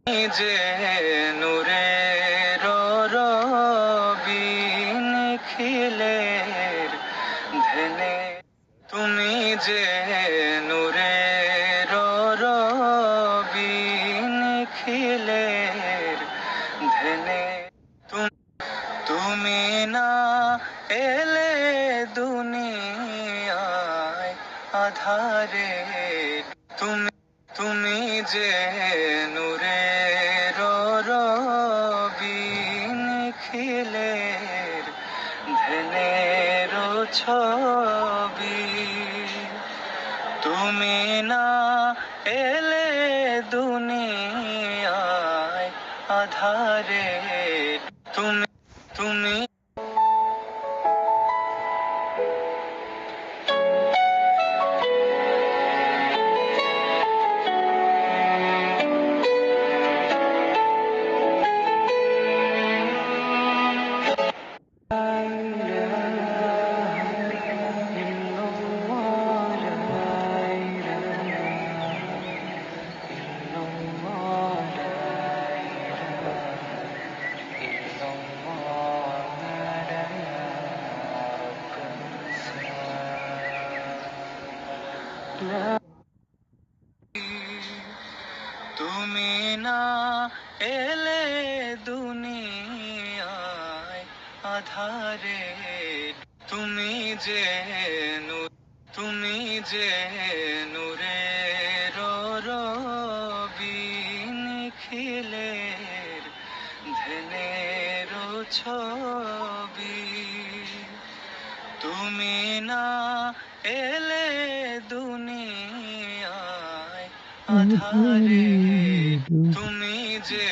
যে নূরের রবি নিখিলের ধেনে, তুমি যে নূরের রবি নিখিলের ধেনে, তুমি না এলে দুনিয়ায় আধারে, তুমি তুমি যে নূরের রবি নিখিলের ধেনের ছবি, তুমি না এলে দুনিয়ায় আধারে, তুমি তুমি তুমি না এলে দুনিয়ায় আধারে, তুমি যে তুমি যে নূরের রবি নিখিলের ধেনের ছবি, তুমি না এলে দুনিয়ায় আধারে, তুমি যে